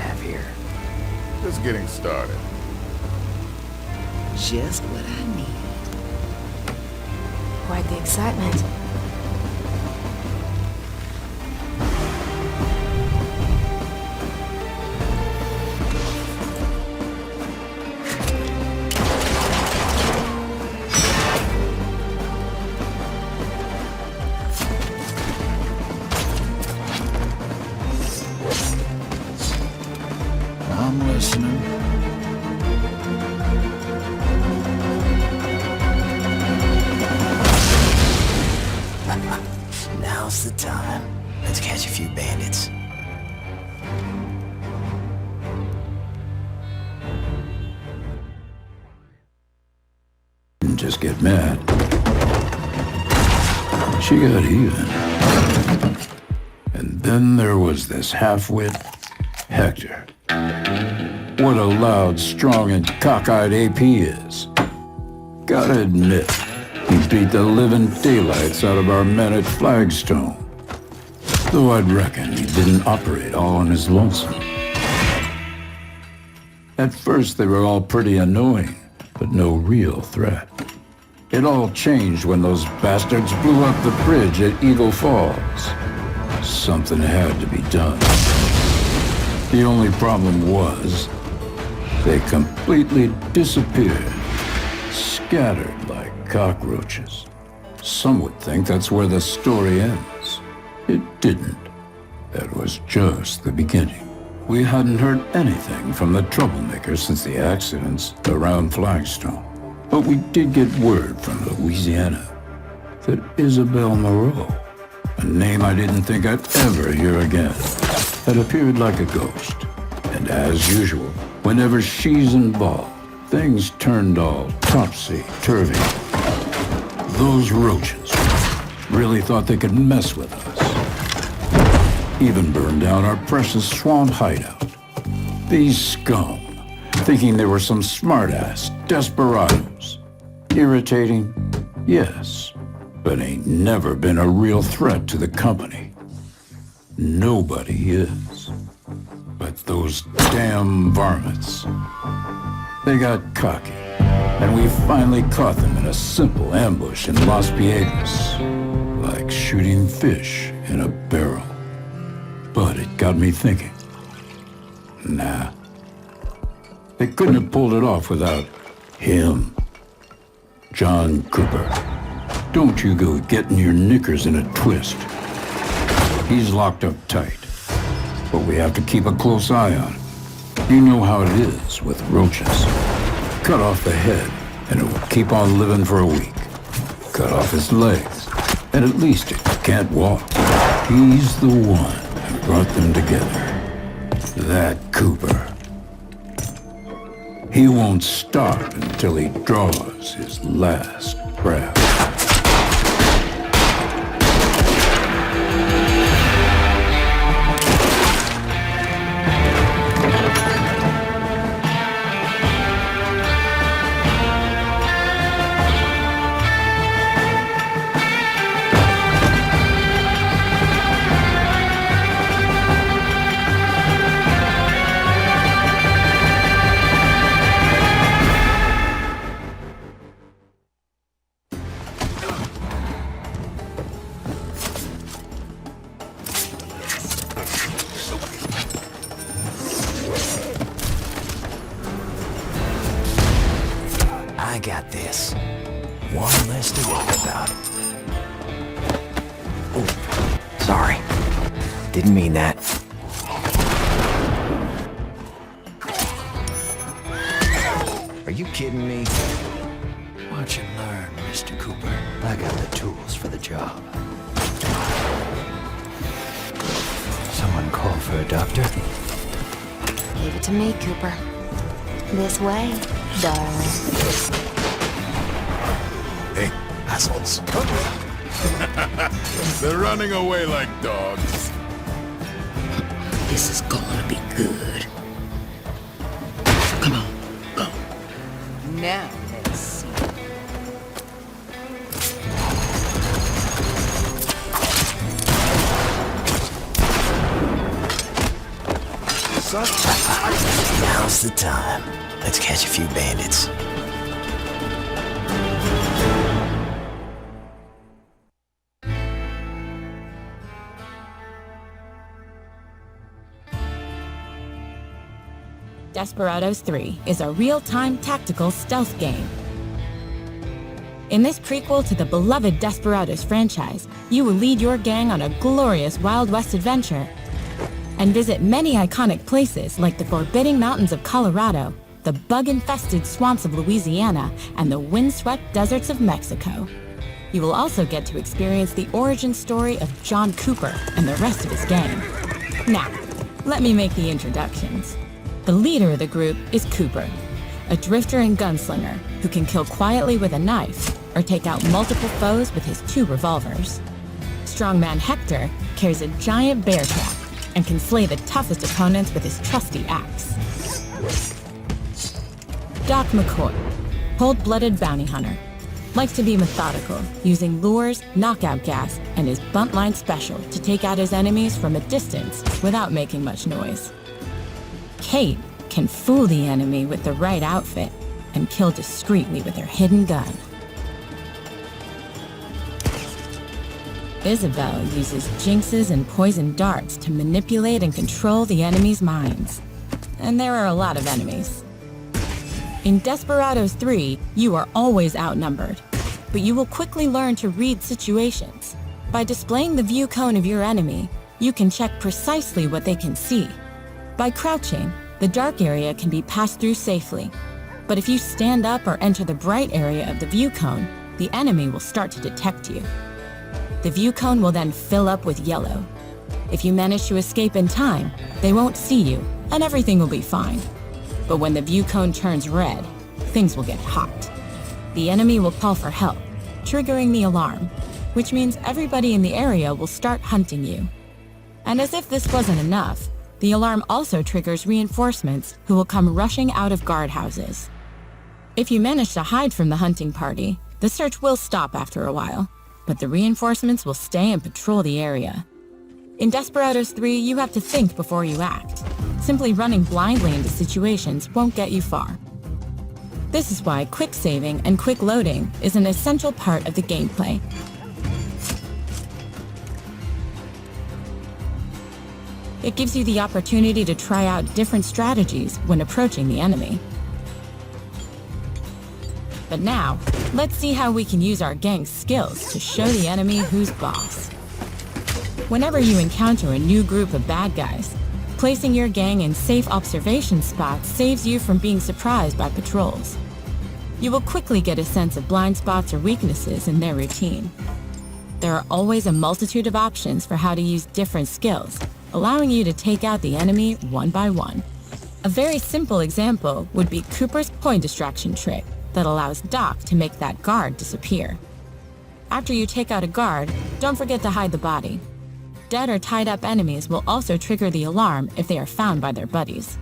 have here? Just getting started. Just what I need. Quite the excitement. I'm listening. Now's the time. Let's catch a few bandits. Didn't just get mad. She got even. And then there was this half-wit Hector. What a loud, strong, and cockeyed AP is. Gotta admit, he beat the living daylights out of our men at Flagstone. Though I'd reckon he didn't operate all on his lonesome. At first they were all pretty annoying, but no real threat. It all changed when those bastards blew up the bridge at Eagle Falls. Something had to be done. The only problem was, they completely disappeared, scattered like cockroaches. Some would think that's where the story ends. It didn't. That was just the beginning. We hadn't heard anything from the troublemakers since the accidents around Flagstone. But we did get word from Louisiana that Isabel Moreau, a name I didn't think I'd ever hear again, had appeared like a ghost. And as usual, whenever she's involved, things turned all topsy-turvy. Those roaches really thought they could mess with us. Even burned down our precious swamp hideout. These scum, thinking they were some smart-ass desperados. Irritating? Yes, but ain't never been a real threat to the company. Nobody is. But those damn varmints. They got cocky, and we finally caught them in a simple ambush in Las Viegas. Like shooting fish in a barrel. But it got me thinking. Nah. They couldn't have pulled it off without him. John Cooper. Don't you go getting your knickers in a twist. He's locked up tight, but we have to keep a close eye on him. You know how it is with roaches. Cut off the head, and it will keep on living for a week. Cut off his legs, and at least it can't walk. He's the one who brought them together. That Cooper. He won't stop until he draws his last breath. I got this. One less to worry about. Oh, sorry. Didn't mean that. Are you kidding me? Watch and learn, Mr. Cooper. I got the tools for the job. Someone call for a doctor? Leave it to me, Cooper. This way, darling. Hey, assholes. They're running away like dogs. This is gonna be good. Come on, go. Now, let's see. son. Now's the time. Let's catch a few bandits. Desperados III is a real-time tactical stealth game. In this prequel to the beloved Desperados franchise, you will lead your gang on a glorious Wild West adventure and visit many iconic places like the forbidding mountains of Colorado, the bug-infested swamps of Louisiana, and the windswept deserts of Mexico. You will also get to experience the origin story of John Cooper and the rest of his gang. Now, let me make the introductions. The leader of the group is Cooper, a drifter and gunslinger who can kill quietly with a knife or take out multiple foes with his 2 revolvers. Strongman Hector carries a giant bear trap and can slay the toughest opponents with his trusty axe. Doc McCoy, cold-blooded bounty hunter, likes to be methodical, using lures, knockout gas, and his buntline special to take out his enemies from a distance without making much noise. Kate can fool the enemy with the right outfit and kill discreetly with her hidden gun. Isabel uses jinxes and poison darts to manipulate and control the enemy's minds. And there are a lot of enemies. In Desperados III, you are always outnumbered, but you will quickly learn to read situations. By displaying the view cone of your enemy, you can check precisely what they can see. By crouching, the dark area can be passed through safely. But if you stand up or enter the bright area of the view cone, the enemy will start to detect you. The view cone will then fill up with yellow. If you manage to escape in time, they won't see you, and everything will be fine. But when the view cone turns red, things will get hot. The enemy will call for help, triggering the alarm, which means everybody in the area will start hunting you. And as if this wasn't enough, the alarm also triggers reinforcements who will come rushing out of guardhouses. If you manage to hide from the hunting party, the search will stop after a while, but the reinforcements will stay and patrol the area. In Desperados III, you have to think before you act. Simply running blindly into situations won't get you far. This is why quick saving and quick loading is an essential part of the gameplay. It gives you the opportunity to try out different strategies when approaching the enemy. But now, let's see how we can use our gang's skills to show the enemy who's boss. Whenever you encounter a new group of bad guys, placing your gang in safe observation spots saves you from being surprised by patrols. You will quickly get a sense of blind spots or weaknesses in their routine. There are always a multitude of options for how to use different skills, allowing you to take out the enemy one by one. A very simple example would be Cooper's coin distraction trick that allows Doc to make that guard disappear. After you take out a guard, don't forget to hide the body. Dead or tied up enemies will also trigger the alarm if they are found by their buddies.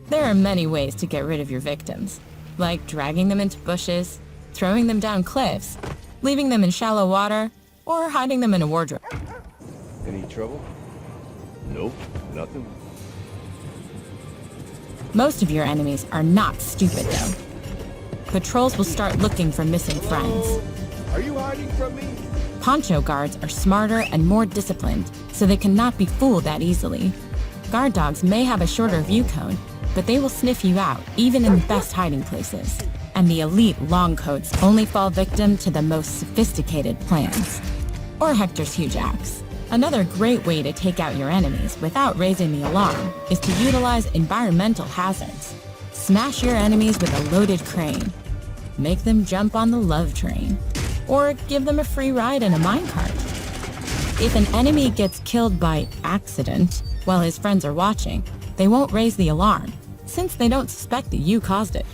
There are many ways to get rid of your victims, like dragging them into bushes, throwing them down cliffs, leaving them in shallow water, or hiding them in a wardrobe. Any trouble? Nope, nothing. Most of your enemies are not stupid, though. Patrols will start looking for missing friends. Are you hiding from me? Poncho guards are smarter and more disciplined, so they cannot be fooled that easily. Guard dogs may have a shorter view cone, but they will sniff you out, even in the best hiding places. And the elite long coats only fall victim to the most sophisticated plans. Or Hector's huge axe. Another great way to take out your enemies without raising the alarm is to utilize environmental hazards. Smash your enemies with a loaded crane. Make them jump on the love train. Or give them a free ride in a minecart. If an enemy gets killed by accident while his friends are watching, they won't raise the alarm, since they don't suspect that you caused it.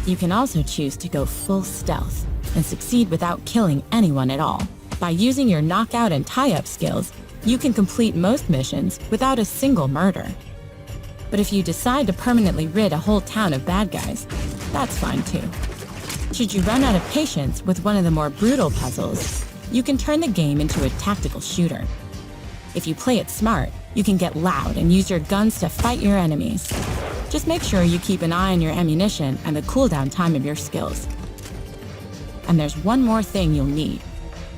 You can also choose to go full stealth and succeed without killing anyone at all. By using your knockout and tie-up skills, you can complete most missions without a single murder. But if you decide to permanently rid a whole town of bad guys, that's fine too. Should you run out of patience with one of the more brutal puzzles, you can turn the game into a tactical shooter. If you play it smart, you can get loud and use your guns to fight your enemies. Just make sure you keep an eye on your ammunition and the cooldown time of your skills. And there's one more thing you'll need.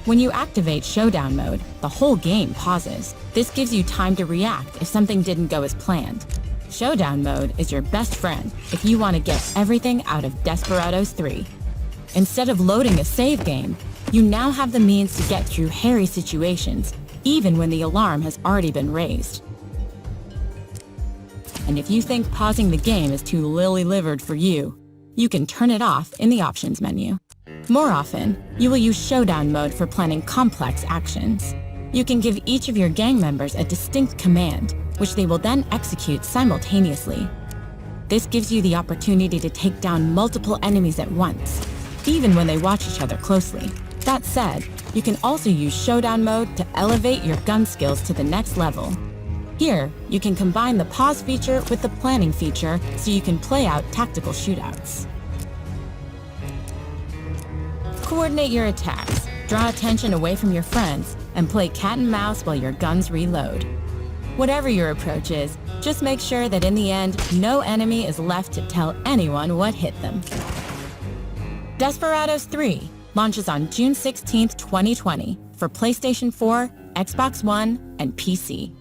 When you activate Showdown mode, the whole game pauses. This gives you time to react if something didn't go as planned. Showdown mode is your best friend if you want to get everything out of Desperados III. Instead of loading a save game, you now have the means to get through hairy situations, even when the alarm has already been raised. And if you think pausing the game is too lily-livered for you, you can turn it off in the options menu. More often, you will use Showdown mode for planning complex actions. You can give each of your gang members a distinct command, which they will then execute simultaneously. This gives you the opportunity to take down multiple enemies at once, even when they watch each other closely. That said, you can also use Showdown mode to elevate your gun skills to the next level. Here, you can combine the pause feature with the planning feature so you can play out tactical shootouts. Coordinate your attacks, draw attention away from your friends, and play cat and mouse while your guns reload. Whatever your approach is, just make sure that in the end, no enemy is left to tell anyone what hit them. Desperados III launches on June 16, 2020 for PlayStation 4, Xbox One, and PC.